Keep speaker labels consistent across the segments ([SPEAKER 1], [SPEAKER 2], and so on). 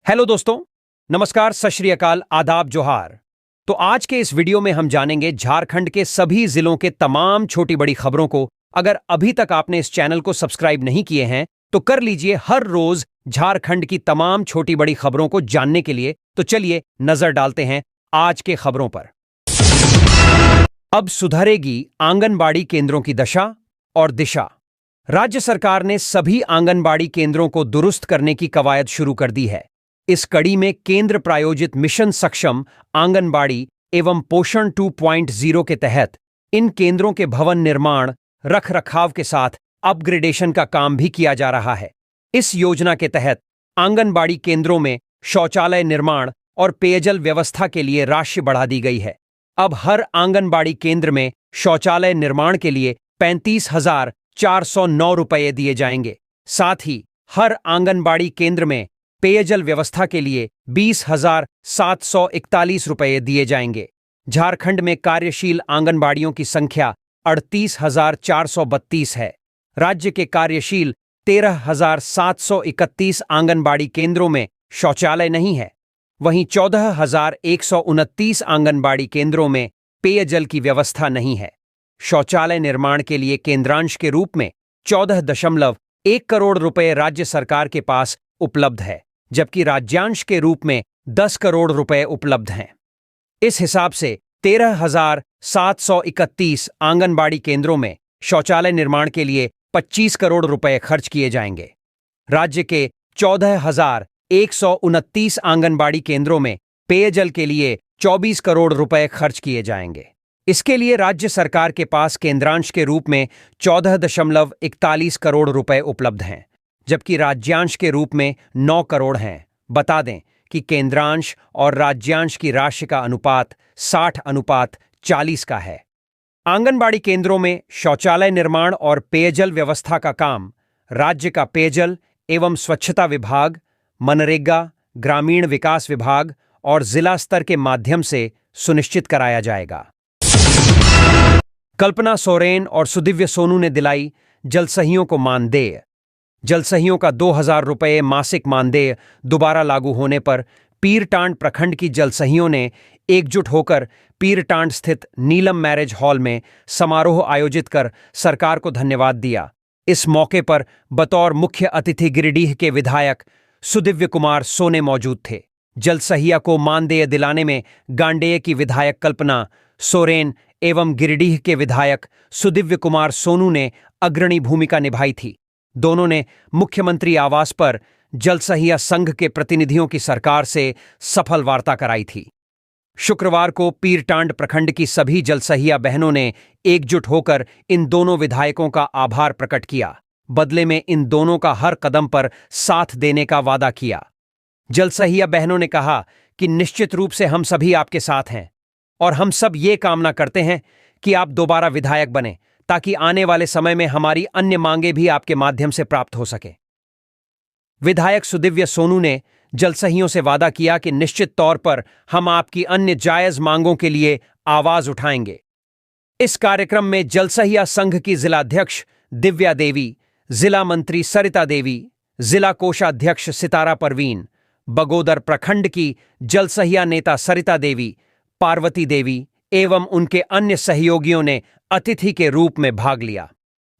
[SPEAKER 1] Hello दोस्तों, नमस्कार, सत श्री अकाल, आदाब, जोहार। तो आज के इस वीडियो में हम जानेंगे झारखंड के सभी जिलों के तमाम छोटी बड़ी खबरों को। अगर अभी तक आपने इस चैनल को सब्सक्राइब नहीं किए हैं तो कर लीजिए हर रोज झारखंड की तमाम छोटी बड़ी खबरों को जानने के लिए। तो चलिए नजर डालते हैं आज के खबरों पर। अब सुधरेगी आंगनबाड़ी केंद्रों की दशा और दिशा। राज्य सरकार ने सभी आंगनबाड़ी केंद्रों को दुरुस्त करने की कवायद शुरू कर दी है। इस कड़ी में केंद्र प्रायोजित मिशन सक्षम आंगनबाड़ी एवं पोषण 2.0 के तहत इन केंद्रों के भवन निर्माण, रख रखाव के साथ अपग्रेडेशन का काम भी किया जा रहा है। इस योजना के तहत आंगनबाड़ी केंद्रों में शौचालय निर्माण और पेयजल व्यवस्था के लिए राशि बढ़ा दी गई है। अब हर आंगनबाड़ी केंद्र में शौचालय निर्माण के लिए 35,409 रुपये दिए जाएंगे। साथ ही हर आंगनबाड़ी केंद्र में पेयजल व्यवस्था के लिए 20,741 रुपये दिए जाएंगे। झारखंड में कार्यशील आंगनबाड़ियों की संख्या 38,432 है। राज्य के कार्यशील 13,731 आंगनबाड़ी केंद्रों में शौचालय नहीं है। वहीं 14,129 आंगनबाड़ी केंद्रों में पेयजल की व्यवस्था नहीं है। शौचालय निर्माण के लिए केंद्रांश के रूप में 14.1 करोड़ रुपए राज्य सरकार के पास उपलब्ध है, जबकि राज्यांश के रूप में 10 करोड़ रुपए उपलब्ध हैं। इस हिसाब से 13,731 आंगनबाड़ी केंद्रों में शौचालय निर्माण के लिए 25 करोड़ रुपए खर्च किए जाएंगे। राज्य के 14,129 आंगनबाड़ी केंद्रों में पेयजल के लिए 24 करोड़ रुपए खर्च किए जाएंगे। इसके लिए राज्य सरकार के पास केंद्रांश के रूप में 14.41 करोड़ रुपए उपलब्ध हैं, जबकि राज्यांश के रूप में 9 करोड़ हैं। बता दें कि केंद्रांश और राज्यांश की राशि का अनुपात 60:40 का है। आंगनबाड़ी केंद्रों में शौचालय निर्माण और पेयजल व्यवस्था का काम राज्य का पेयजल एवं स्वच्छता विभाग, मनरेगा, ग्रामीण विकास विभाग और जिला स्तर के माध्यम से सुनिश्चित कराया जाएगा। कल्पना सोरेन और सुदिव्य सोनू ने दिलाई जलसहियों को मानदेय। जलसहियों का 2,000 रुपये मासिक मानदेय दोबारा लागू होने पर पीरटांड प्रखंड की जलसहियों ने एकजुट होकर पीरटांड स्थित नीलम मैरिज हॉल में समारोह आयोजित कर सरकार को धन्यवाद दिया। इस मौके पर बतौर मुख्य अतिथि गिरिडीह के विधायक सुदिव्य कुमार सोने मौजूद थे। जलसहिया को मानदेय दिलाने में गांडेय की विधायक कल्पना सोरेन एवं गिरिडीह के विधायक सुदिव्य कुमार सोनू ने अग्रणी भूमिका निभाई थी। दोनों ने मुख्यमंत्री आवास पर जलसहिया संघ के प्रतिनिधियों की सरकार से सफल वार्ता कराई थी। शुक्रवार को पीरटांड प्रखंड की सभी जलसहिया बहनों ने एकजुट होकर इन दोनों विधायकों का आभार प्रकट किया। बदले में इन दोनों का हर कदम पर साथ देने का वादा किया। जलसहिया बहनों ने कहा कि निश्चित रूप से हम सभी आपके साथ हैं और हम सब ये कामना करते हैं कि आप दोबारा विधायक बने, ताकि आने वाले समय में हमारी अन्य मांगे भी आपके माध्यम से प्राप्त हो सके। विधायक सुदिव्य सोनू ने जलसहियों से वादा किया कि निश्चित तौर पर हम आपकी अन्य जायज मांगों के लिए आवाज उठाएंगे। इस कार्यक्रम में जलसहिया संघ की जिलाध्यक्ष दिव्या देवी, जिला मंत्री सरिता देवी, जिला कोषाध्यक्ष सितारा परवीन, बगोदर प्रखंड की जलसहिया नेता सरिता देवी, पार्वती देवी एवं उनके अन्य सहयोगियों ने अतिथि के रूप में भाग लिया।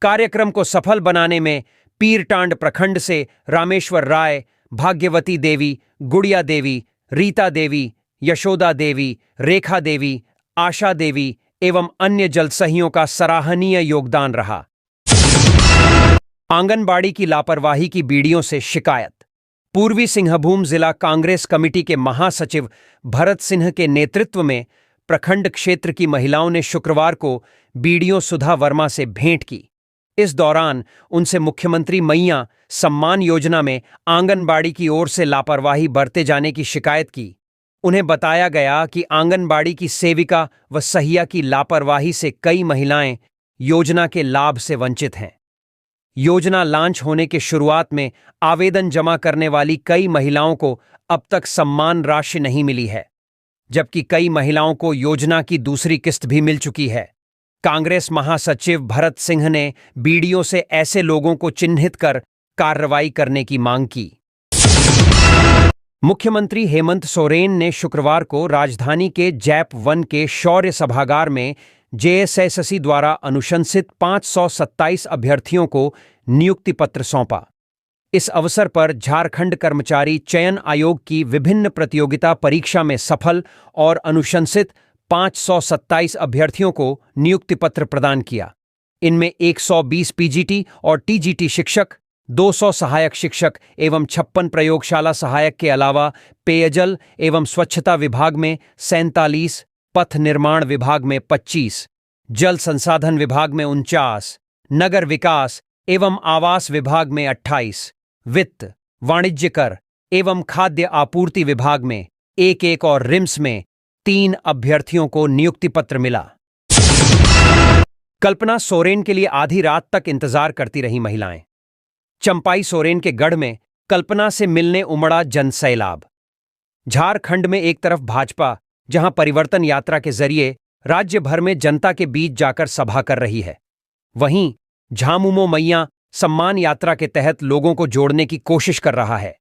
[SPEAKER 1] कार्यक्रम को सफल बनाने में पीरटांड प्रखंड से रामेश्वर राय, भाग्यवती देवी, गुड़िया देवी, रीता देवी, यशोदा देवी, रेखा देवी, आशा देवी एवं अन्य जलसहियों का सराहनीय योगदान रहा। आंगनबाड़ी की लापरवाही की बीडीओ से शिकायत। पूर्वी सिंहभूम जिला कांग्रेस कमेटी के महासचिव भरत सिंह के नेतृत्व में प्रखंड क्षेत्र की महिलाओं ने शुक्रवार को बीडीओ सुधा वर्मा से भेंट की। इस दौरान उनसे मुख्यमंत्री मैया सम्मान योजना में आंगनबाड़ी की ओर से लापरवाही बरते जाने की शिकायत की। उन्हें बताया गया कि आंगनबाड़ी की सेविका व सहिया की लापरवाही से कई महिलाएं योजना के लाभ से वंचित हैं। योजना लॉन्च होने के शुरुआत में आवेदन जमा करने वाली कई महिलाओं को अब तक सम्मान राशि नहीं मिली है, जबकि कई महिलाओं को योजना की दूसरी किस्त भी मिल चुकी है। कांग्रेस महासचिव भरत सिंह ने बीडीओ से ऐसे लोगों को चिन्हित कर कार्रवाई करने की मांग की। मुख्यमंत्री हेमंत सोरेन ने शुक्रवार को राजधानी के जैप 1 के शौर्य सभागार में जेएसएससी द्वारा अनुशंसित 527 अभ्यर्थियों को नियुक्ति पत्र सौंपा। इस अवसर पर झारखंड कर्मचारी चयन आयोग की विभिन्न प्रतियोगिता परीक्षा में सफल और अनुशंसित 527 अभ्यर्थियों को नियुक्ति पत्र प्रदान किया। इनमें 120 पीजीटी और टीजीटी शिक्षक, 200 सहायक शिक्षक एवं 56 प्रयोगशाला सहायक के अलावा पेयजल एवं स्वच्छता विभाग में 47, पथ निर्माण विभाग में 25, जल संसाधन विभाग में 49, नगर विकास एवं आवास विभाग में 28, वित्त, वाणिज्य कर एवं खाद्य आपूर्ति विभाग में 1 और रिम्स में 3 अभ्यर्थियों को नियुक्ति पत्र मिला। कल्पना सोरेन के लिए आधी रात तक इंतजार करती रही महिलाएं। चंपाई सोरेन के गढ़ में कल्पना से मिलने उमड़ा जनसैलाब। झारखंड में एक तरफ भाजपा, जहां परिवर्तन यात्रा के जरिए राज्य भर में जनता के बीच जाकर सभा कर रही है, वहीं झामुमो मैया सम्मान यात्रा के तहत लोगों को जोड़ने की कोशिश कर रहा है।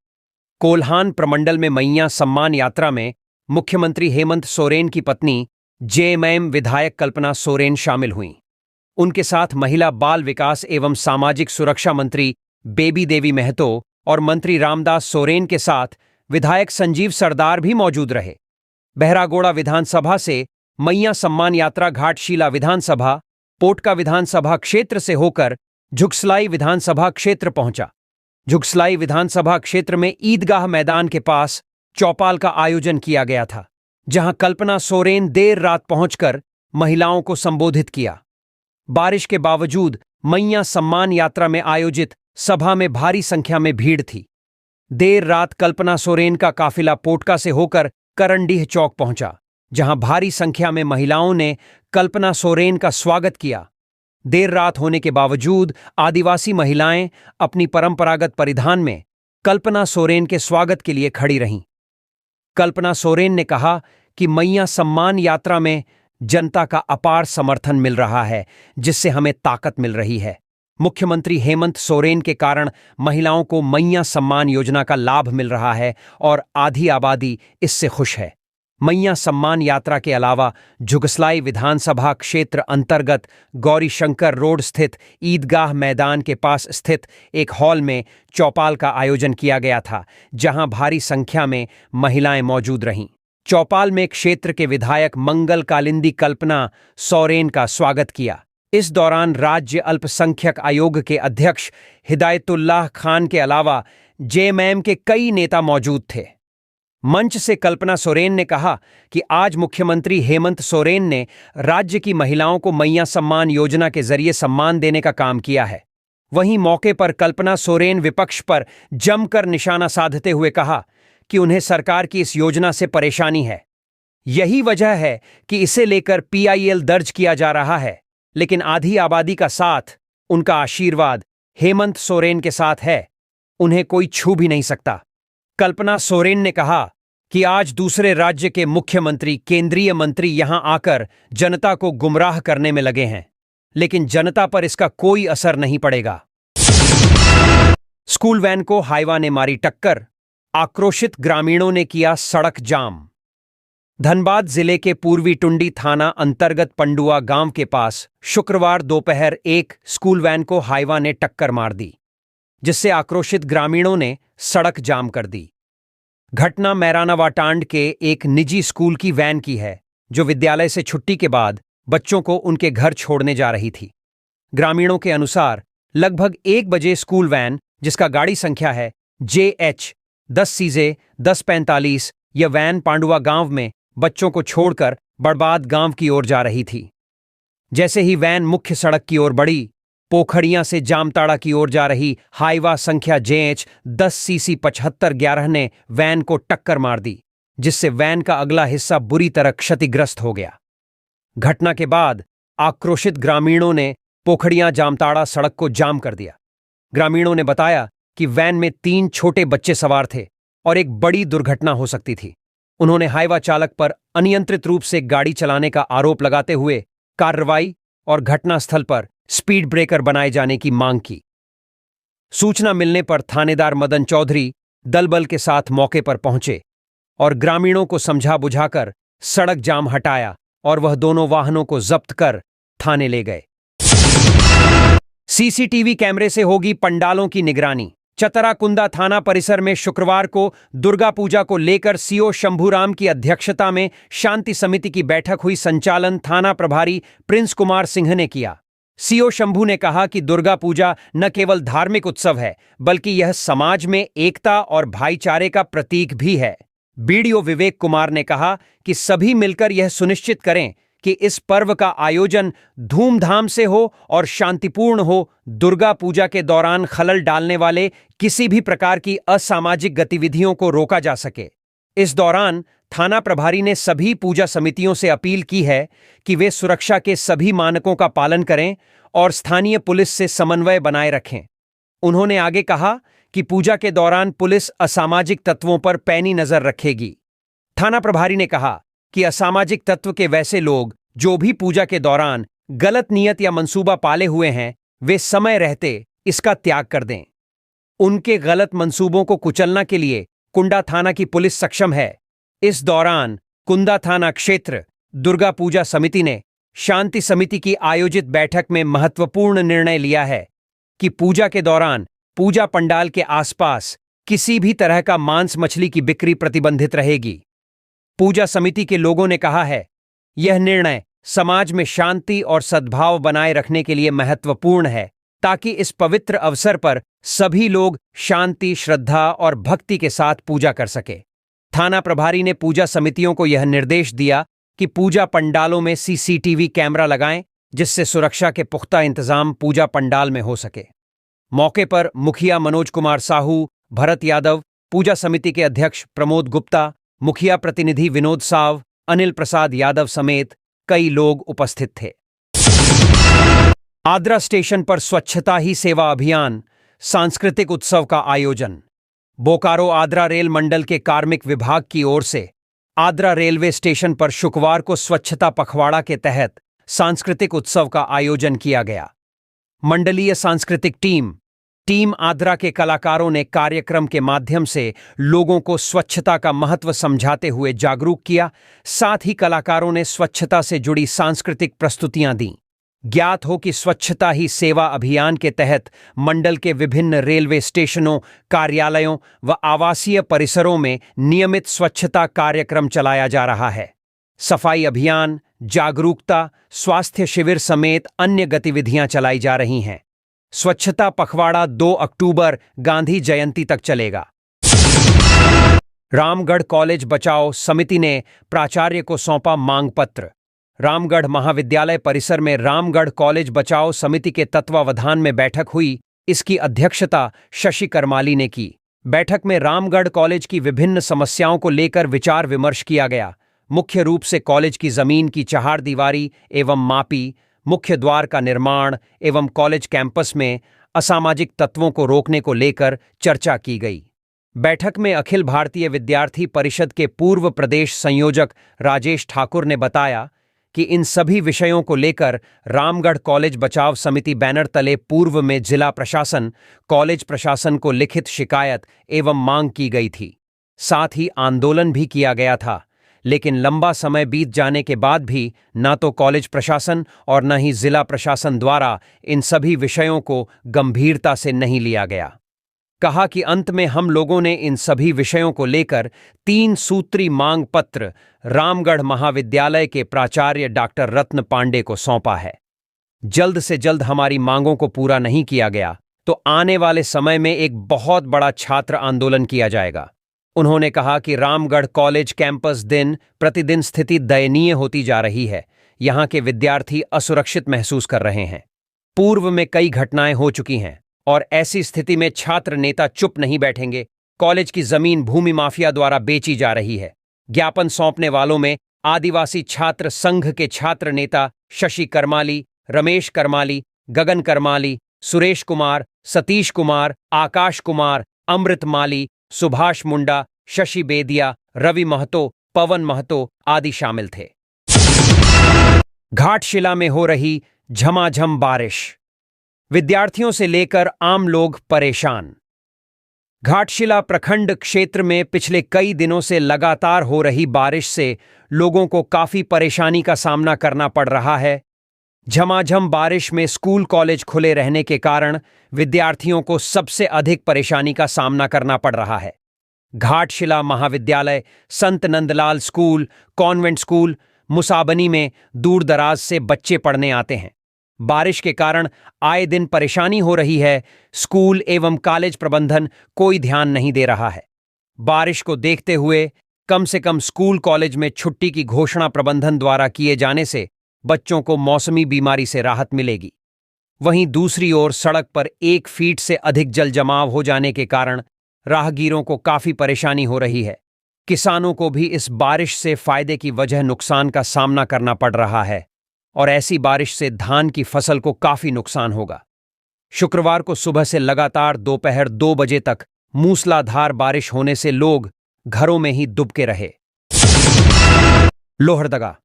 [SPEAKER 1] कोल्हान प्रमंडल में मैया सम्मान यात्रा में मुख्यमंत्री हेमंत सोरेन की पत्नी जेएमएम विधायक कल्पना सोरेन शामिल हुईं। उनके साथ महिला बाल विकास एवं सामाजिक सुरक्षा मंत्री बेबी देवी महतो और मंत्री रामदास सोरेन के साथ विधायक संजीव सरदार भी मौजूद रहे। बहरागोड़ा विधानसभा से मैया सम्मान यात्रा घाटशिला विधानसभा, पोटका विधानसभा क्षेत्र से होकर झुगसलाई विधानसभा क्षेत्र पहुंचा। झुगसलाई विधानसभा क्षेत्र में ईदगाह मैदान के पास चौपाल का आयोजन किया गया था, जहां कल्पना सोरेन देर रात पहुंचकर महिलाओं को संबोधित किया। बारिश के बावजूद मैया सम्मान यात्रा में आयोजित सभा में भारी संख्या में भीड़ थी। देर रात कल्पना सोरेन का काफिला पोटका से होकर करंडीह चौक पहुंचा, जहां भारी संख्या में महिलाओं ने कल्पना सोरेन का स्वागत किया। देर रात होने के बावजूद आदिवासी महिलाएं अपनी परंपरागत परिधान में कल्पना सोरेन के स्वागत के लिए खड़ी रहीं। कल्पना सोरेन ने कहा कि मैया सम्मान यात्रा में जनता का अपार समर्थन मिल रहा है, जिससे हमें ताकत मिल रही है। मुख्यमंत्री हेमंत सोरेन के कारण महिलाओं को मैया सम्मान योजना का लाभ मिल रहा है और आधी आबादी इससे खुश है। मैया सम्मान यात्रा के अलावा झुगसलाई विधानसभा क्षेत्र अंतर्गत गौरीशंकर रोड स्थित ईदगाह मैदान के पास स्थित एक हॉल में चौपाल का आयोजन किया गया था, जहां भारी संख्या में महिलाएं मौजूद रहीं। चौपाल में क्षेत्र के विधायक मंगल कालिंदी कल्पना सोरेन का स्वागत किया। इस दौरान राज्य अल्पसंख्यक आयोग के अध्यक्ष हिदायतुल्लाह खान के अलावा जेएमएम के कई नेता मौजूद थे। मंच से कल्पना सोरेन ने कहा कि आज मुख्यमंत्री हेमंत सोरेन ने राज्य की महिलाओं को मैया सम्मान योजना के जरिए सम्मान देने का काम किया है। वहीं मौके पर कल्पना सोरेन विपक्ष पर जमकर निशाना साधते हुए कहा कि उन्हें सरकार की इस योजना से परेशानी है। यही वजह है कि इसे लेकर पीआईएल दर्ज किया जा रहा है, लेकिन आधी आबादी का साथ, उनका आशीर्वाद हेमंत सोरेन के साथ है। उन्हें कोई छू भी नहीं सकता। कल्पना सोरेन ने कहा कि आज दूसरे राज्य के मुख्यमंत्री, केंद्रीय मंत्री यहां आकर जनता को गुमराह करने में लगे हैं, लेकिन जनता पर इसका कोई असर नहीं पड़ेगा। स्कूल वैन को हाईवा ने मारी टक्कर, आक्रोशित ग्रामीणों ने किया सड़क जाम। धनबाद जिले के पूर्वी टुंडी थाना अंतर्गत पंडुआ गांव के पास शुक्रवार दोपहर एक स्कूल वैन को हाईवा ने टक्कर मार दी, जिससे आक्रोशित ग्रामीणों ने सड़क जाम कर दी। घटना मैरानावाटांड के एक निजी स्कूल की वैन की है, जो विद्यालय से छुट्टी के बाद बच्चों को उनके घर छोड़ने जा रही थी। ग्रामीणों के अनुसार लगभग 1 बजे स्कूल वैन, जिसका गाड़ी संख्या है JH 10CZ1045, यह वैन पांडुआ गांव में बच्चों को छोड़कर बड़बाद गांव की ओर जा रही थी। जैसे ही वैन मुख्य सड़क की ओर बढ़ी, पोखड़ियां से जामताड़ा की ओर जा रही हाईवा संख्या JH 10CC 7511 ने वैन को टक्कर मार दी, जिससे वैन का अगला हिस्सा बुरी तरह क्षतिग्रस्त हो गया। घटना के बाद आक्रोशित ग्रामीणों ने पोखड़ियां जामताड़ा सड़क को जाम कर दिया। ग्रामीणों ने बताया कि वैन में 3 छोटे बच्चे सवार थे और एक बड़ी दुर्घटना हो सकती थी। उन्होंने हाईवा चालक पर अनियंत्रित रूप से गाड़ी चलाने का आरोप लगाते हुए कार्रवाई और घटनास्थल पर स्पीड ब्रेकर बनाए जाने की मांग की। सूचना मिलने पर थानेदार मदन चौधरी, दल बल के साथ मौके पर पहुंचे और ग्रामीणों को समझा बुझाकर सड़क जाम हटाया और वह दोनों वाहनों को जब्त कर थाने ले गए। सीसीटीवी कैमरे से होगी पंडालों की निगरानी। चतराकुंदा थाना परिसर में शुक्रवार को दुर्गा पूजा को लेकर सीओ शंभूराम की अध्यक्षता में शांति समिति की बैठक हुई। संचालन थाना प्रभारी प्रिंस कुमार सिंह ने किया। सीओ शंभू ने कहा कि दुर्गा पूजा न केवल धार्मिक उत्सव है बल्कि यह समाज में एकता और भाईचारे का प्रतीक भी है। बीडीओ विवेक कुमार ने कहा कि सभी मिलकर यह सुनिश्चित करें कि इस पर्व का आयोजन धूमधाम से हो और शांतिपूर्ण हो। दुर्गा पूजा के दौरान खलल डालने वाले किसी भी प्रकार की असामाजिक गतिविधियों को रोका जा सके। इस दौरान थाना प्रभारी ने सभी पूजा समितियों से अपील की है कि वे सुरक्षा के सभी मानकों का पालन करें और स्थानीय पुलिस से समन्वय बनाए रखें। उन्होंने आगे कहा कि पूजा के दौरान पुलिस असामाजिक तत्वों पर पैनी नजर रखेगी। थाना प्रभारी ने कहा कि असामाजिक तत्व के वैसे लोग जो भी पूजा के दौरान गलत नियत या मंसूबा पाले हुए हैं, वे समय रहते इसका त्याग कर दें। उनके गलत मंसूबों को कुचलने के लिए कुंडा थाना की पुलिस सक्षम है। इस दौरान कुंदा थाना क्षेत्र दुर्गा पूजा समिति ने शांति समिति की आयोजित बैठक में महत्वपूर्ण निर्णय लिया है कि पूजा के दौरान पूजा पंडाल के आसपास किसी भी तरह का मांस मछली की बिक्री प्रतिबंधित रहेगी। पूजा समिति के लोगों ने कहा है, यह निर्णय समाज में शांति और सद्भाव बनाए रखने के लिए महत्वपूर्ण है ताकि इस पवित्र अवसर पर सभी लोग शांति, श्रद्धा और भक्ति के साथ पूजा कर सके। थाना प्रभारी ने पूजा समितियों को यह निर्देश दिया कि पूजा पंडालों में सीसीटीवी कैमरा लगाएं जिससे सुरक्षा के पुख्ता इंतजाम पूजा पंडाल में हो सके। मौके पर मुखिया मनोज कुमार साहू, भरत यादव, पूजा समिति के अध्यक्ष प्रमोद गुप्ता, मुखिया प्रतिनिधि विनोद साव, अनिल प्रसाद यादव समेत कई लोग उपस्थित थे। आद्रा स्टेशन पर स्वच्छता ही सेवा अभियान सांस्कृतिक उत्सव का आयोजन। बोकारो आद्रा रेल मंडल के कार्मिक विभाग की ओर से आद्रा रेलवे स्टेशन पर शुक्रवार को स्वच्छता पखवाड़ा के तहत सांस्कृतिक उत्सव का आयोजन किया गया। मंडलीय सांस्कृतिक टीम आद्रा के कलाकारों ने कार्यक्रम के माध्यम से लोगों को स्वच्छता का महत्व समझाते हुए जागरूक किया। साथ ही कलाकारों ने स्वच्छता से जुड़ी सांस्कृतिक प्रस्तुतियां दी। ज्ञात हो कि स्वच्छता ही सेवा अभियान के तहत मंडल के विभिन्न रेलवे स्टेशनों, कार्यालयों व आवासीय परिसरों में नियमित स्वच्छता कार्यक्रम चलाया जा रहा है। सफाई अभियान, जागरूकता, स्वास्थ्य शिविर समेत अन्य गतिविधियां चलाई जा रही हैं। स्वच्छता पखवाड़ा 2 अक्टूबर गांधी जयंती तक चलेगा। रामगढ़ कॉलेज बचाओ समिति ने प्राचार्य को सौंपा मांग पत्र। रामगढ़ महाविद्यालय परिसर में रामगढ़ कॉलेज बचाओ समिति के तत्वावधान में बैठक हुई। इसकी अध्यक्षता शशि करमाली ने की। बैठक में रामगढ़ कॉलेज की विभिन्न समस्याओं को लेकर विचार विमर्श किया गया। मुख्य रूप से कॉलेज की जमीन की चहारदीवारी एवं मापी, मुख्य द्वार का निर्माण एवं कॉलेज कैंपस में असामाजिक तत्वों को रोकने को लेकर चर्चा की गई। बैठक में अखिल भारतीय विद्यार्थी परिषद के पूर्व प्रदेश संयोजक राजेश ठाकुर ने बताया कि इन सभी विषयों को लेकर रामगढ़ कॉलेज बचाव समिति बैनर तले पूर्व में जिला प्रशासन, कॉलेज प्रशासन को लिखित शिकायत एवं मांग की गई थी। साथ ही आंदोलन भी किया गया था, लेकिन लंबा समय बीत जाने के बाद भी न तो कॉलेज प्रशासन और न ही जिला प्रशासन द्वारा इन सभी विषयों को गंभीरता से नहीं लिया गया। कहा कि अंत में हम लोगों ने इन सभी विषयों को लेकर 3 सूत्री मांग पत्र रामगढ़ महाविद्यालय के प्राचार्य डॉक्टर रत्न पांडे को सौंपा है। जल्द से जल्द हमारी मांगों को पूरा नहीं किया गया तो आने वाले समय में एक बहुत बड़ा छात्र आंदोलन किया जाएगा। उन्होंने कहा कि रामगढ़ कॉलेज कैंपस दिन प्रतिदिन स्थिति दयनीय होती जा रही है। यहाँ के विद्यार्थी असुरक्षित महसूस कर रहे हैं। पूर्व में कई घटनाएं हो चुकी हैं और ऐसी स्थिति में छात्र नेता चुप नहीं बैठेंगे। कॉलेज की जमीन भूमि माफिया द्वारा बेची जा रही है। ज्ञापन सौंपने वालों में आदिवासी छात्र संघ के छात्र नेता शशि करमाली, रमेश करमाली, गगन करमाली, सुरेश कुमार, सतीश कुमार, आकाश कुमार, अमृत माली, सुभाष मुंडा, शशि बेदिया, रवि महतो, पवन महतो आदि शामिल थे। घाटशिला में हो रही झमाझम बारिश, विद्यार्थियों से लेकर आम लोग परेशान। घाटशिला प्रखंड क्षेत्र में पिछले कई दिनों से लगातार हो रही बारिश से लोगों को काफी परेशानी का सामना करना पड़ रहा है। झमाझम बारिश में स्कूल कॉलेज खुले रहने के कारण विद्यार्थियों को सबसे अधिक परेशानी का सामना करना पड़ रहा है। घाटशिला महाविद्यालय, संत Nandlal school, convent school Musabani में दूर दराज से बच्चे पढ़ने आते हैं। बारिश के कारण आए दिन परेशानी हो रही है। स्कूल एवं कॉलेज प्रबंधन कोई ध्यान नहीं दे रहा है। बारिश को देखते हुए कम से कम स्कूल कॉलेज में छुट्टी की घोषणा प्रबंधन द्वारा किए जाने से बच्चों को मौसमी बीमारी से राहत मिलेगी। वहीं दूसरी ओर सड़क पर 1 फीट से अधिक जल जमाव हो जाने के कारण राहगीरों को काफी परेशानी हो रही है। किसानों को भी इस बारिश से फायदे की वजह नुकसान का सामना करना पड़ रहा है और ऐसी बारिश से धान की फसल को काफी नुकसान होगा। शुक्रवार को सुबह से लगातार दोपहर 2 बजे तक मूसलाधार बारिश होने से लोग घरों में ही दुबके रहे। लोहरदगा,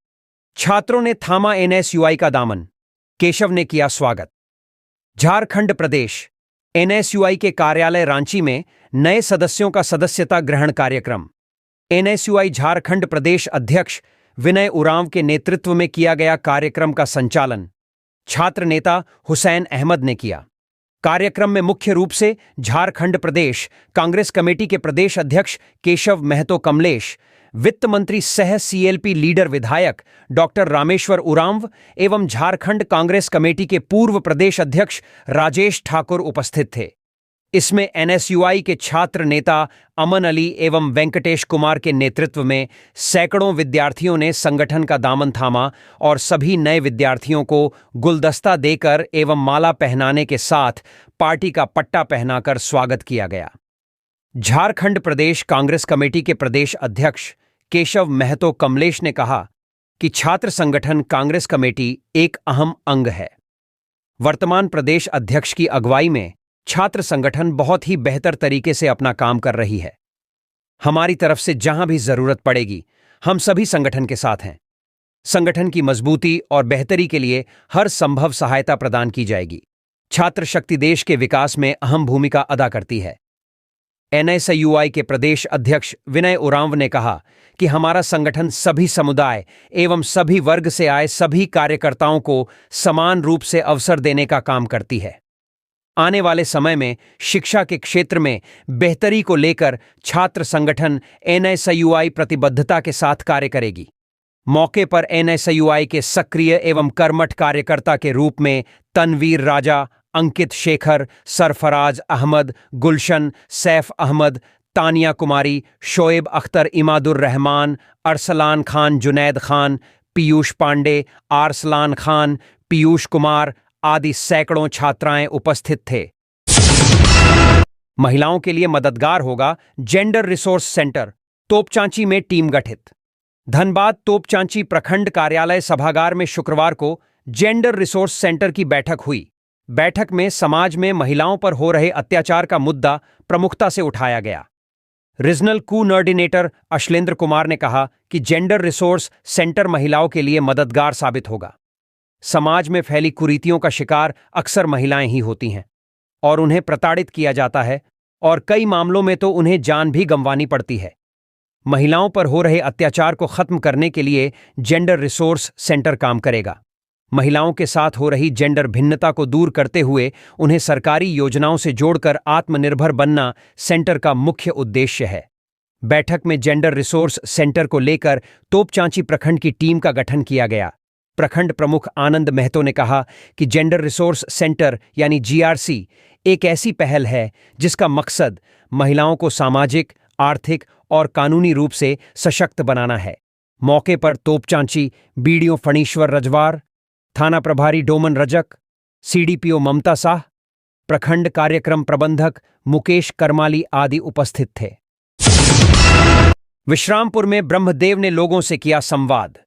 [SPEAKER 1] छात्रों ने थामा एनएसयूआई का दामन, केशव ने किया स्वागत। झारखंड प्रदेश एनएसयूआई के कार्यालय रांची में नए सदस्यों का सदस्यता ग्रहण कार्यक्रम। एनएसयूआई झारखंड प्रदेश अध्यक्ष विनय उरांव के नेतृत्व में किया गया कार्यक्रम का संचालन छात्र नेता हुसैन अहमद ने किया। कार्यक्रम में मुख्य रूप से झारखंड प्रदेश कांग्रेस कमेटी के प्रदेश अध्यक्ष केशव महतो कमलेश, वित्त मंत्री सह सीएलपी लीडर विधायक डॉक्टर रामेश्वर उरांव एवं झारखंड कांग्रेस कमेटी के पूर्व प्रदेश अध्यक्ष राजेश ठाकुर उपस्थित थे। इसमें एनएसयूआई के छात्र नेता अमन अली एवं वेंकटेश कुमार के नेतृत्व में सैकड़ों विद्यार्थियों ने संगठन का दामन थामा और सभी नए विद्यार्थियों को गुलदस्ता देकर एवं माला पहनाने के साथ पार्टी का पट्टा पहनाकर स्वागत किया गया। झारखंड प्रदेश कांग्रेस कमेटी के प्रदेश अध्यक्ष केशव महतो कमलेश ने कहा कि छात्र संगठन कांग्रेस कमेटी एक अहम अंग है। वर्तमान प्रदेश अध्यक्ष की अगुवाई में छात्र संगठन बहुत ही बेहतर तरीके से अपना काम कर रही है। हमारी तरफ से जहां भी जरूरत पड़ेगी हम सभी संगठन के साथ हैं। संगठन की मजबूती और बेहतरी के लिए हर संभव सहायता प्रदान की जाएगी। छात्र शक्ति देश के विकास में अहम भूमिका अदा करती है। एनएसयूआई के प्रदेश अध्यक्ष विनय उरांव ने कहा कि हमारा संगठन सभी समुदाय एवं सभी वर्ग से आए सभी कार्यकर्ताओं को समान रूप से अवसर देने का काम करती है। आने वाले समय में शिक्षा के क्षेत्र में बेहतरी को लेकर छात्र संगठन एनएसयूआई प्रतिबद्धता के साथ कार्य करेगी। मौके पर एनएसयूआई के सक्रिय एवं कर्मठ कार्यकर्ता के रूप में तनवीर राजा, अंकित शेखर, सरफराज अहमद, गुलशन, सैफ अहमद, तानिया कुमारी, शोएब अख्तर, इमादुर रहमान, अरसलान खान, जुनैद खान, पीयूष पांडे, आरसलान खान, पीयूष कुमार आदि सैकड़ों छात्राएं उपस्थित थे। महिलाओं के लिए मददगार होगा जेंडर रिसोर्स सेंटर, तोपचांची में टीम गठित। धनबाद तोपचांची प्रखंड कार्यालय सभागार में शुक्रवार को जेंडर रिसोर्स सेंटर की बैठक हुई। बैठक में समाज में महिलाओं पर हो रहे अत्याचार का मुद्दा प्रमुखता से उठाया गया। रीजनल कोऑर्डिनेटर अश्लेंद्र कुमार ने कहा कि जेंडर रिसोर्स सेंटर महिलाओं के लिए मददगार साबित होगा। समाज में फैली कुरीतियों का शिकार अक्सर महिलाएं ही होती हैं और उन्हें प्रताड़ित किया जाता है और कई मामलों में तो उन्हें जान भी गंवानी पड़ती है। महिलाओं पर हो रहे अत्याचार को खत्म करने के लिए जेंडर रिसोर्स सेंटर काम करेगा। महिलाओं के साथ हो रही जेंडर भिन्नता को दूर करते हुए उन्हें सरकारी योजनाओं से जोड़कर आत्मनिर्भर बनना सेंटर का मुख्य उद्देश्य है। बैठक में जेंडर रिसोर्स सेंटर को लेकर तोपचांची प्रखंड की टीम का गठन किया गया। प्रखंड प्रमुख आनंद महतो ने कहा कि जेंडर रिसोर्स सेंटर यानी जीआरसी एक ऐसी पहल है जिसका मकसद महिलाओं को सामाजिक, आर्थिक और कानूनी रूप से सशक्त बनाना है। मौके पर तोपचांची बीडीओ फणीश्वर रजवार, थाना प्रभारी डोमन रजक, सीडीपीओ ममता साह, प्रखंड कार्यक्रम प्रबंधक मुकेश करमाली आदि उपस्थित थे। विश्रामपुर में ब्रह्मदेव ने लोगों से किया संवाद।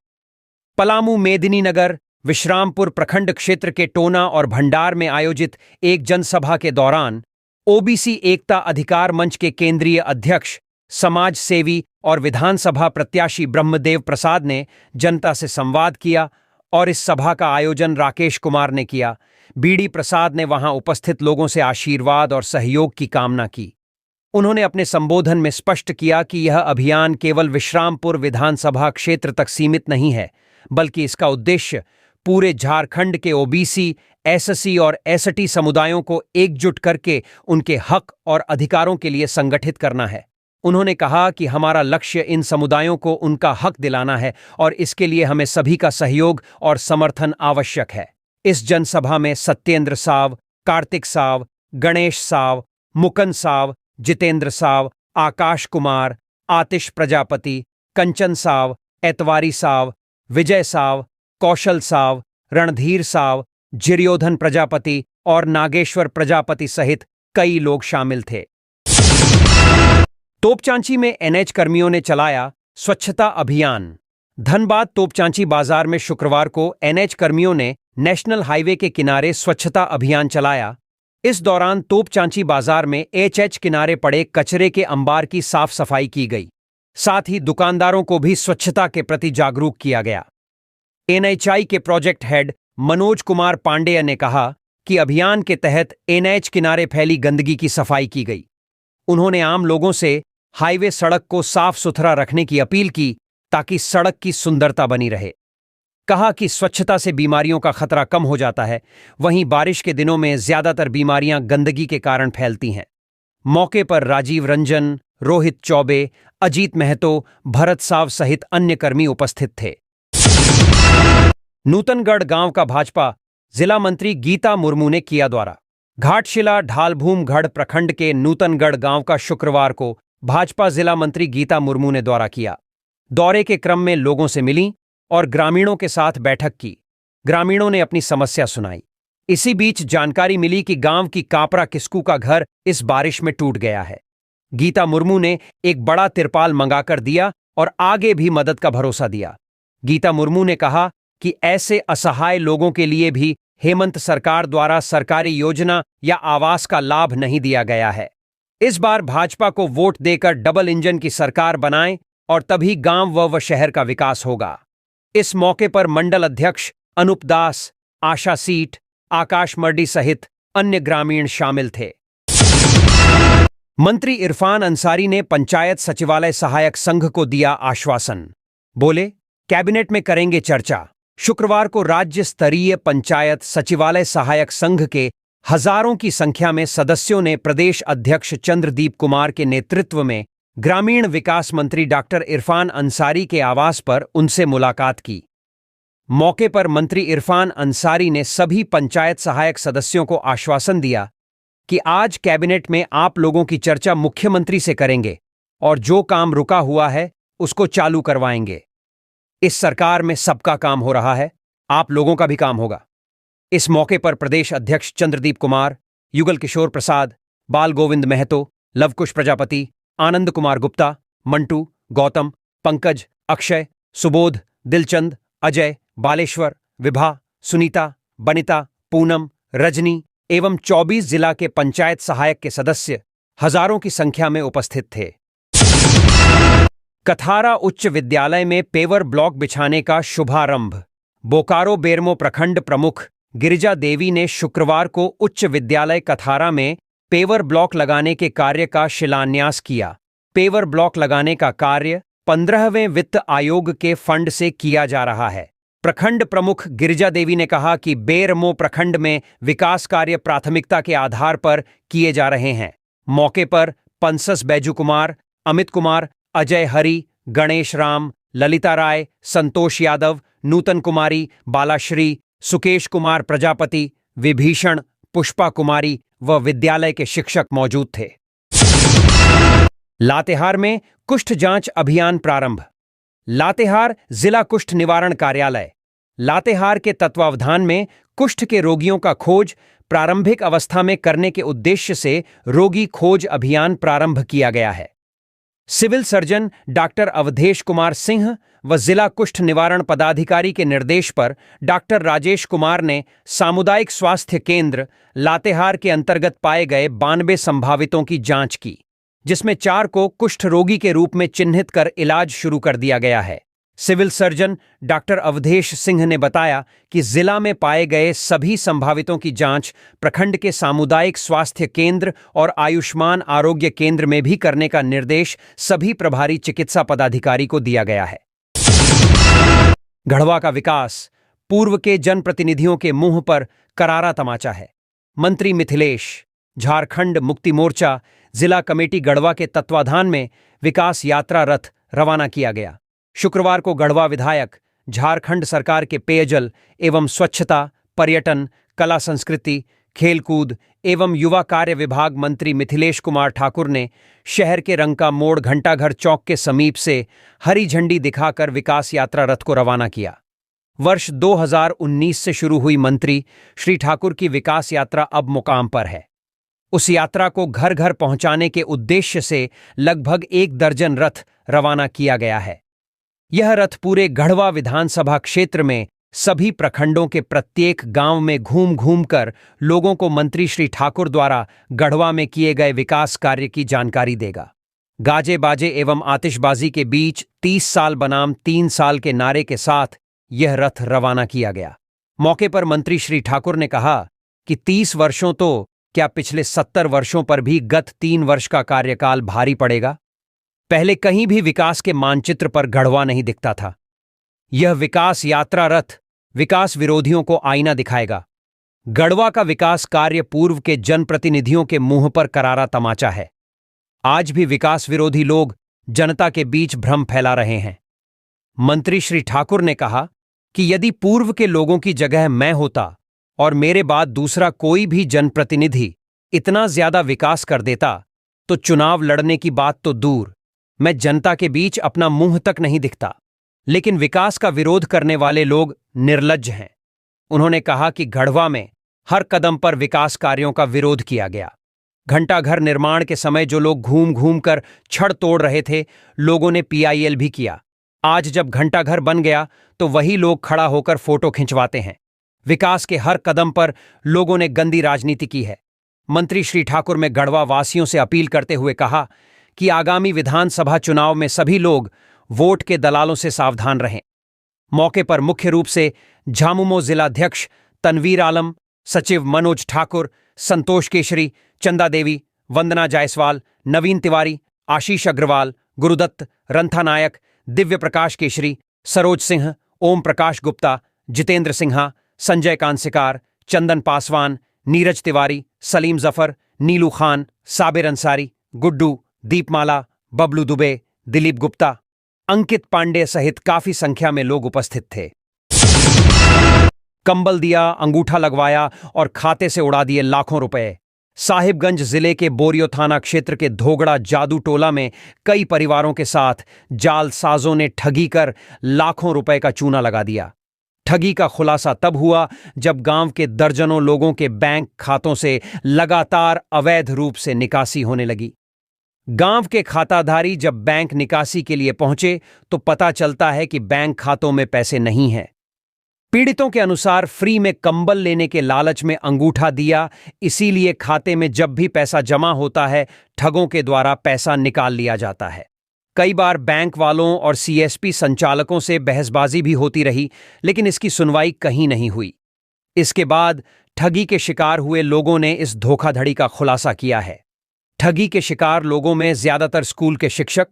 [SPEAKER 1] पलामू, मेदिनीनगर, विश्रामपुर प्रखंड क्षेत्र के टोना और भंडार में आयोजित एक जनसभा के दौरान ओबीसी एकता अधिकार मंच के केंद्रीय अध्यक्ष, समाज सेवी और विधानसभा प्रत्याशी ब्रह्मदेव प्रसाद ने जनता से संवाद किया और इस सभा का आयोजन राकेश कुमार ने किया। बीडी प्रसाद ने वहां उपस्थित लोगों से आशीर्वाद और सहयोग की कामना की। उन्होंने अपने संबोधन में स्पष्ट किया कि यह अभियान केवल विश्रामपुर विधानसभा क्षेत्र तक सीमित नहीं है, बल्कि इसका उद्देश्य पूरे झारखंड के ओबीसी, एससी और एसटी समुदायों को एकजुट करके उनके हक और अधिकारों के लिए संगठित करना है। उन्होंने कहा कि हमारा लक्ष्य इन समुदायों को उनका हक दिलाना है और इसके लिए हमें सभी का सहयोग और समर्थन आवश्यक है। इस जनसभा में सत्येंद्र साव, कार्तिक साव, गणेश साव, मुकन साव, जितेंद्र साव, आकाश कुमार, आतिश प्रजापति, कंचन साव, एतवारी साव, विजय साव, कौशल साव, रणधीर साव, जिरियोधन प्रजापति और नागेश्वर प्रजापति सहित कई लोग शामिल थे। तोपचांची में एनएच कर्मियों ने चलाया स्वच्छता अभियान। धनबाद तोपचांची बाजार में शुक्रवार को एनएच कर्मियों ने नेशनल हाईवे के किनारे स्वच्छता अभियान चलाया। इस दौरान तोपचांची बाजार में एचएच किनारे पड़े कचरे के अंबार की साफ सफाई की गई। साथ ही दुकानदारों को भी स्वच्छता के प्रति जागरूक किया गया। एनएचआई के प्रोजेक्ट हेड मनोज कुमार पांडेय ने कहा कि अभियान के तहत एनएच किनारे फैली गंदगी की सफाई की गई। उन्होंने आम लोगों से हाईवे सड़क को साफ सुथरा रखने की अपील की ताकि सड़क की सुंदरता बनी रहे। कहा कि स्वच्छता से बीमारियों का खतरा कम हो जाता है, वहीं बारिश के दिनों में ज्यादातर बीमारियां गंदगी के कारण फैलती हैं। मौके पर राजीव रंजन, रोहित चौबे, अजीत महतो, भरत साव सहित अन्य कर्मी उपस्थित थे। नूतनगढ़ गांव का भाजपा जिला मंत्री गीता मुर्मू ने किया दौरा। घाटशिला ढालभूमगढ़ प्रखंड के नूतनगढ़ गांव का शुक्रवार को भाजपा जिला मंत्री गीता मुर्मू ने दौरा किया। दौरे के क्रम में लोगों से मिली और ग्रामीणों के साथ बैठक की। ग्रामीणों ने अपनी समस्या सुनाई। इसी बीच जानकारी मिली कि गांव की कापरा किस्कू का घर इस बारिश में टूट गया है। गीता मुर्मू ने एक बड़ा तिरपाल मंगाकर दिया और आगे भी मदद का भरोसा दिया। गीता मुर्मू ने कहा कि ऐसे असहाय लोगों के लिए भी हेमंत सरकार द्वारा सरकारी योजना या आवास का लाभ नहीं दिया गया है। इस बार भाजपा को वोट देकर डबल इंजन की सरकार बनाएं और तभी गांव व शहर का विकास होगा। इस मौके पर मंडल अध्यक्ष अनूप दास, आशा सीठ, आकाश मर्डी सहित अन्य ग्रामीण शामिल थे। मंत्री इरफान अंसारी ने पंचायत सचिवालय सहायक संघ को दिया आश्वासन। बोले, कैबिनेट में करेंगे चर्चा। शुक्रवार को राज्य स्तरीय पंचायत सचिवालय सहायक संघ के हजारों की संख्या में सदस्यों ने प्रदेश अध्यक्ष चंद्रदीप कुमार के नेतृत्व में ग्रामीण विकास मंत्री डॉक्टर इरफान अंसारी के आवास पर उनसे मुलाकात की। मौके पर मंत्री इरफान अंसारी ने सभी पंचायत सहायक सदस्यों को आश्वासन दिया कि आज कैबिनेट में आप लोगों की चर्चा मुख्यमंत्री से करेंगे और जो काम रुका हुआ है उसको चालू करवाएंगे। इस सरकार में सबका काम हो रहा है, आप लोगों का भी काम होगा। इस मौके पर प्रदेश अध्यक्ष चंद्रदीप कुमार, युगल किशोर प्रसाद, बाल गोविंद महतो, लवकुश प्रजापति, आनंद कुमार गुप्ता, मंटू, गौतम, पंकज, अक्षय, सुबोध, दिलचंद, अजय, बालेश्वर, विभा, सुनीता, बनिता, पूनम, रजनी एवं 24 जिला के पंचायत सहायक के सदस्य हजारों की संख्या में उपस्थित थे। कथारा उच्च विद्यालय में पेवर ब्लॉक बिछाने का शुभारंभ। बोकारो बेरमो प्रखंड प्रमुख गिरिजा देवी ने शुक्रवार को उच्च विद्यालय कथारा में पेवर ब्लॉक लगाने के कार्य का शिलान्यास किया। पेवर ब्लॉक लगाने का कार्य 15वें वित्त आयोग के फंड से किया जा रहा है। प्रखंड प्रमुख गिरिजा देवी ने कहा कि बेरमो प्रखंड में विकास कार्य प्राथमिकता के आधार पर किए जा रहे हैं। मौके पर पंसस बैजू कुमार, अमित कुमार, अजय हरि, गणेश राम, ललिता राय, संतोष यादव, नूतन कुमारी, बालाश्री, सुकेश कुमार प्रजापति, विभीषण, पुष्पा कुमारी व विद्यालय के शिक्षक मौजूद थे। लातेहार में कुष्ठ जांच अभियान प्रारंभ। लातेहार जिला कुष्ठ निवारण कार्यालय लातेहार के तत्वावधान में कुष्ठ के रोगियों का खोज प्रारंभिक अवस्था में करने के उद्देश्य से रोगी खोज अभियान प्रारंभ किया गया है। Civil surgeon doctor Avdhesh Kumar Singh व जिला कुष्ठ निवारण पदाधिकारी के निर्देश पर डॉक्टर राजेश कुमार ने सामुदायिक स्वास्थ्य केंद्र लातेहार के अंतर्गत पाए गए 92 संभावितों की जांच की, जिसमें 4 को कुष्ठ रोगी के रूप में चिन्हित कर इलाज शुरू कर दिया गया है। Civil surgeon doctor Avdhesh Singh ने बताया कि जिला में पाए गए सभी संभावितों की जांच प्रखंड के सामुदायिक स्वास्थ्य केंद्र और आयुष्मान आरोग्य केंद्र में भी करने का निर्देश सभी प्रभारी चिकित्सा पदाधिकारी को दिया गया है। गढ़वा का विकास पूर्व के जनप्रतिनिधियों के मुंह पर करारा तमाचा है। मंत्री मिथिलेश, झारखंड मुक्ति मोर्चा जिला कमेटी गढ़वा के तत्वाधान में विकास यात्रा रथ रवाना किया गया। शुक्रवार को गढ़वा विधायक, झारखंड सरकार के पेयजल एवं स्वच्छता, पर्यटन, कला संस्कृति, खेलकूद एवं युवा कार्य विभाग मंत्री मिथिलेश कुमार ठाकुर ने शहर के रंका मोड़ घंटाघर चौक के समीप से हरी झंडी दिखाकर विकास यात्रा रथ को रवाना किया। वर्ष 2019 से शुरू हुई मंत्री श्री ठाकुर की विकास यात्रा अब मुकाम पर है। उस यात्रा को घर घर पहुंचाने के उद्देश्य से लगभग 1 दर्जन रथ रवाना किया गया है। यह रथ पूरे गढ़वा विधानसभा क्षेत्र में सभी प्रखंडों के प्रत्येक गांव में घूम घूम कर लोगों को मंत्री श्री ठाकुर द्वारा गढ़वा में किए गए विकास कार्य की जानकारी देगा। गाजे बाजे एवं आतिशबाजी के बीच 30 साल बनाम 3 साल के नारे के साथ यह रथ रवाना किया गया। मौके पर मंत्री श्री ठाकुर ने कहा कि 30 वर्षों तो क्या पिछले 70 वर्षों पर भी गत 3 वर्ष का कार्यकाल भारी पड़ेगा। पहले कहीं भी विकास के मानचित्र पर गढ़वा नहीं दिखता था। यह विकास यात्रा रथ विकास विरोधियों को आईना दिखाएगा। गढ़वा का विकास कार्य पूर्व के जनप्रतिनिधियों के मुंह पर करारा तमाचा है। आज भी विकास विरोधी लोग जनता के बीच भ्रम फैला रहे हैं। मंत्री श्री ठाकुर ने कहा कि यदि पूर्व के लोगों की जगह मैं होता और मेरे बाद दूसरा कोई भी जनप्रतिनिधि इतना ज्यादा विकास कर देता तो चुनाव लड़ने की बात तो दूर, मैं जनता के बीच अपना मुंह तक नहीं दिखता। लेकिन विकास का विरोध करने वाले लोग निर्लज्ज हैं। उन्होंने कहा कि गढ़वा में हर कदम पर विकास कार्यों का विरोध किया गया। घंटाघर निर्माण के समय जो लोग घूम घूम कर छड़ तोड़ रहे थे, लोगों ने पीआईएल भी किया। आज जब घंटाघर बन गया तो वही लोग खड़ा होकर फोटो खिंचवाते हैं। विकास के हर कदम पर लोगों ने गंदी राजनीति की है। मंत्री श्री ठाकुर ने गढ़वा वासियों से अपील करते हुए कहा कि आगामी विधानसभा चुनाव में सभी लोग वोट के दलालों से सावधान रहें। मौके पर मुख्य रूप से झामुमो जिलाध्यक्ष तनवीर आलम, सचिव मनोज ठाकुर, संतोष केशरी, चंदा देवी, वंदना जायसवाल, नवीन तिवारी, आशीष अग्रवाल, गुरुदत्त, रंथा नायक, दिव्य प्रकाश केशरी, सरोज सिंह, ओम प्रकाश गुप्ता, जितेंद्र सिन्हा, संजय कांसिकार, चंदन पासवान, नीरज तिवारी, सलीम जफर, नीलू खान, साबिर अंसारी, गुड्डू, दीपमाला, बबलू दुबे, दिलीप गुप्ता, अंकित पांडे सहित काफी संख्या में लोग उपस्थित थे। कंबल दिया, अंगूठा लगवाया और खाते से उड़ा दिए लाखों रुपए। साहिबगंज जिले के बोरियो थाना क्षेत्र के धोगड़ा जादू टोला में कई परिवारों के साथ जालसाजों ने ठगी कर लाखों रुपए का चूना लगा दिया। ठगी का खुलासा तब हुआ जब गांव के दर्जनों लोगों के बैंक खातों से लगातार अवैध रूप से निकासी होने लगी। गांव के खाताधारी जब बैंक निकासी के लिए पहुंचे तो पता चलता है कि बैंक खातों में पैसे नहीं हैं। पीड़ितों के अनुसार फ्री में कंबल लेने के लालच में अंगूठा दिया, इसीलिए खाते में जब भी पैसा जमा होता है ठगों के द्वारा पैसा निकाल लिया जाता है। कई बार बैंक वालों और सीएसपी संचालकों से बहसबाजी भी होती रही, लेकिन इसकी सुनवाई कहीं नहीं हुई। इसके बाद ठगी के शिकार हुए लोगों ने इस धोखाधड़ी का खुलासा किया है। ठगी के शिकार लोगों में ज्यादातर स्कूल के शिक्षक,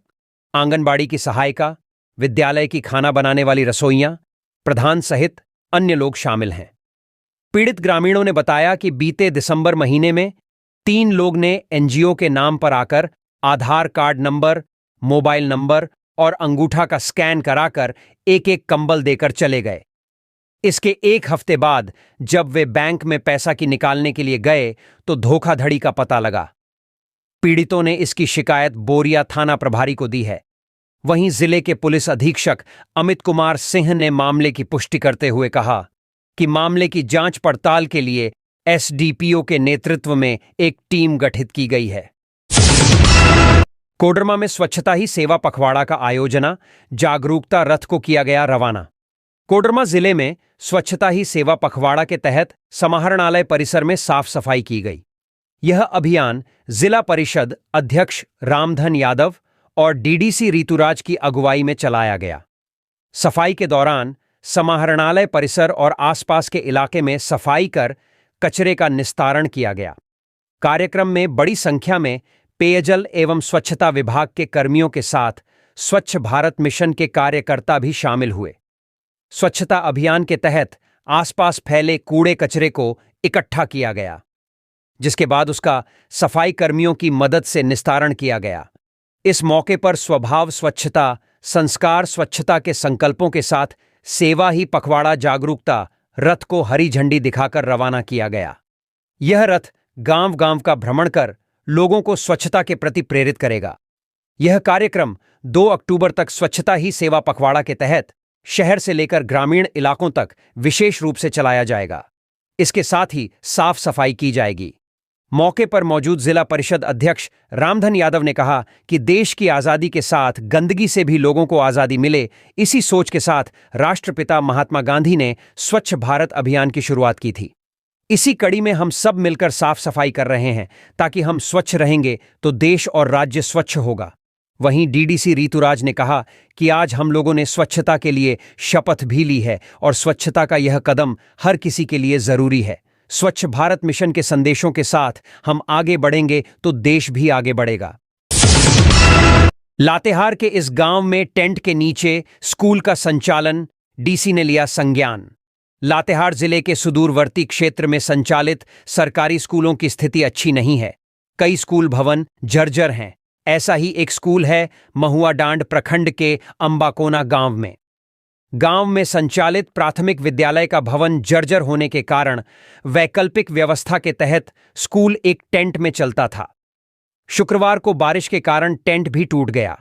[SPEAKER 1] आंगनबाड़ी की सहायिका, विद्यालय की खाना बनाने वाली रसोइयां, प्रधान सहित अन्य लोग शामिल हैं। पीड़ित ग्रामीणों ने बताया कि बीते दिसंबर महीने में 3 लोग ने एनजीओ के नाम पर आकर आधार कार्ड नंबर, मोबाइल नंबर और अंगूठा का स्कैन कराकर एक कंबल देकर चले गए। इसके 1 हफ्ते बाद जब वे बैंक में पैसा की निकालने के लिए गए तो धोखाधड़ी का पता लगा। पीड़ितों ने इसकी शिकायत बोरिया थाना प्रभारी को दी है। वहीं जिले के पुलिस अधीक्षक अमित कुमार सिंह ने मामले की पुष्टि करते हुए कहा कि मामले की जांच पड़ताल के लिए एसडीपीओ के नेतृत्व में एक टीम गठित की गई है। कोडरमा में स्वच्छता ही सेवा पखवाड़ा का आयोजना, जागरूकता रथ को किया गया रवाना। कोडरमा जिले में स्वच्छता ही सेवा पखवाड़ा के तहत समाहरणालय परिसर में साफ सफाई की गई। यह अभियान जिला परिषद अध्यक्ष रामधन यादव और डीडीसी ऋतुराज की अगुवाई में चलाया गया। सफाई के दौरान समाहरणालय परिसर और आसपास के इलाके में सफाई कर कचरे का निस्तारण किया गया। कार्यक्रम में बड़ी संख्या में पेयजल एवं स्वच्छता विभाग के कर्मियों के साथ स्वच्छ भारत मिशन के कार्यकर्ता भी शामिल हुए। स्वच्छता अभियान के तहत आसपास फैले कूड़े कचरे को इकट्ठा किया गया, जिसके बाद उसका सफाई कर्मियों की मदद से निस्तारण किया गया। इस मौके पर स्वभाव स्वच्छता, संस्कार स्वच्छता के संकल्पों के साथ सेवा ही पखवाड़ा जागरूकता रथ को हरी झंडी दिखाकर रवाना किया गया। यह रथ गांव-गांव का भ्रमण कर लोगों को स्वच्छता के प्रति प्रेरित करेगा। यह कार्यक्रम 2 अक्टूबर तक स्वच्छता ही सेवा पखवाड़ा के तहत शहर से लेकर ग्रामीण इलाकों तक विशेष रूप से चलाया जाएगा। इसके साथ ही साफ सफाई की जाएगी। मौके पर मौजूद जिला परिषद अध्यक्ष रामधन यादव ने कहा कि देश की आजादी के साथ गंदगी से भी लोगों को आजादी मिले, इसी सोच के साथ राष्ट्रपिता महात्मा गांधी ने स्वच्छ भारत अभियान की शुरुआत की थी। इसी कड़ी में हम सब मिलकर साफ सफाई कर रहे हैं, ताकि हम स्वच्छ रहेंगे तो देश और राज्य स्वच्छ होगा। वहीं डीडीसी ऋतुराज ने कहा कि आज हम लोगों ने स्वच्छता के लिए शपथ भी ली है और स्वच्छता का यह कदम हर किसी के लिए जरूरी है। स्वच्छ भारत मिशन के संदेशों के साथ हम आगे बढ़ेंगे तो देश भी आगे बढ़ेगा। लातेहार के इस गांव में टेंट के नीचे स्कूल का संचालन डीसी ने लिया संज्ञान। लातेहार जिले के सुदूरवर्ती क्षेत्र में संचालित सरकारी स्कूलों की स्थिति अच्छी नहीं है। कई स्कूल भवन जर्जर हैं। ऐसा ही एक स्कूल है महुआ डांड प्रखंड के अंबाकोना गांव में। गांव में संचालित प्राथमिक विद्यालय का भवन जर्जर होने के कारण वैकल्पिक व्यवस्था के तहत स्कूल एक टेंट में चलता था। शुक्रवार को बारिश के कारण टेंट भी टूट गया।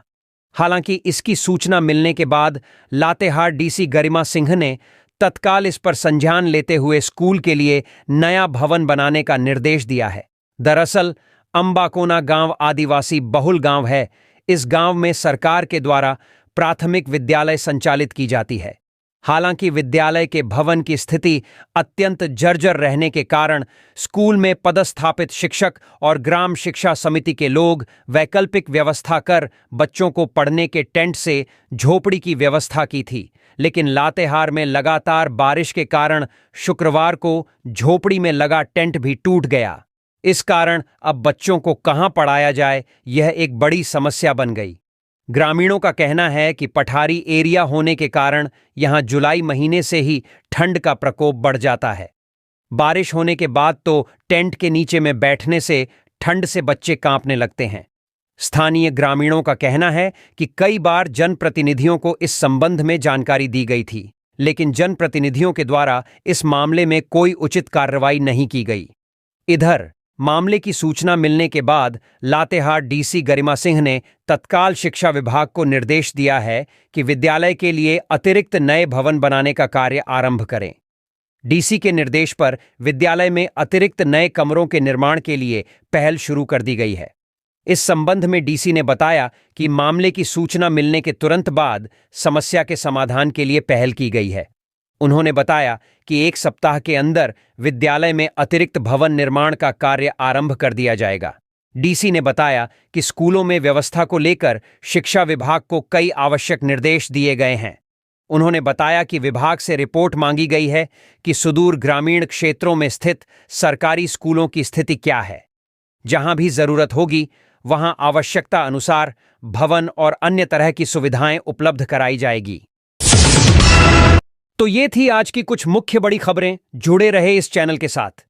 [SPEAKER 1] हालांकि इसकी सूचना मिलने के बाद लातेहार डीसी गरिमा सिंह ने तत्काल इस पर संज्ञान लेते हुए स्कूल के लिए नया भवन बनाने का निर्देश दिया है। दरअसल अंबाकोना गांव आदिवासी बहुल गांव है। इस गांव में सरकार के द्वारा प्राथमिक विद्यालय संचालित की जाती है। हालांकि विद्यालय के भवन की स्थिति अत्यंत जर्जर रहने के कारण स्कूल में पदस्थापित शिक्षक और ग्राम शिक्षा समिति के लोग वैकल्पिक व्यवस्था कर बच्चों को पढ़ने के टेंट से झोपड़ी की व्यवस्था की थी, लेकिन लातेहार में लगातार बारिश के कारण शुक्रवार को झोपड़ी में लगा टेंट भी टूट गया। इस कारण अब बच्चों को कहां पढ़ाया जाए, यह एक बड़ी समस्या बन गई। ग्रामीणों का कहना है कि पठारी एरिया होने के कारण यहां जुलाई महीने से ही ठंड का प्रकोप बढ़ जाता है। बारिश होने के बाद तो टेंट के नीचे में बैठने से ठंड से बच्चे कांपने लगते हैं। स्थानीय ग्रामीणों का कहना है कि कई बार जनप्रतिनिधियों को इस संबंध में जानकारी दी गई थी, लेकिन जनप्रतिनिधियों के द्वारा इस मामले में कोई उचित कार्रवाई नहीं की गई। इधर मामले की सूचना मिलने के बाद लातेहार डीसी गरिमा सिंह ने तत्काल शिक्षा विभाग को निर्देश दिया है कि विद्यालय के लिए अतिरिक्त नए भवन बनाने का कार्य आरंभ करें। डीसी के निर्देश पर विद्यालय में अतिरिक्त नए कमरों के निर्माण के लिए पहल शुरू कर दी गई है। इस संबंध में डीसी ने बताया कि मामले की सूचना मिलने के तुरंत बाद समस्या के समाधान के लिए पहल की गई है। उन्होंने बताया कि 1 सप्ताह के अंदर विद्यालय में अतिरिक्त भवन निर्माण का कार्य आरंभ कर दिया जाएगा। डीसी ने बताया कि स्कूलों में व्यवस्था को लेकर शिक्षा विभाग को कई आवश्यक निर्देश दिए गए हैं। उन्होंने बताया कि विभाग से रिपोर्ट मांगी गई है कि सुदूर ग्रामीण क्षेत्रों में स्थित सरकारी स्कूलों की स्थिति क्या है। जहां भी जरूरत होगी वहां आवश्यकता अनुसार भवन और अन्य तरह की सुविधाएं उपलब्ध कराई जाएगी। तो ये थी आज की कुछ मुख्य बड़ी खबरें। जुड़े रहे इस चैनल के साथ।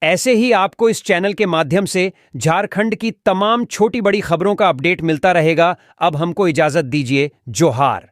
[SPEAKER 1] ऐसे ही आपको इस चैनल के माध्यम से झारखंड की तमाम छोटी बड़ी खबरों का अपडेट मिलता रहेगा। अब हमको इजाजत दीजिए। जोहार।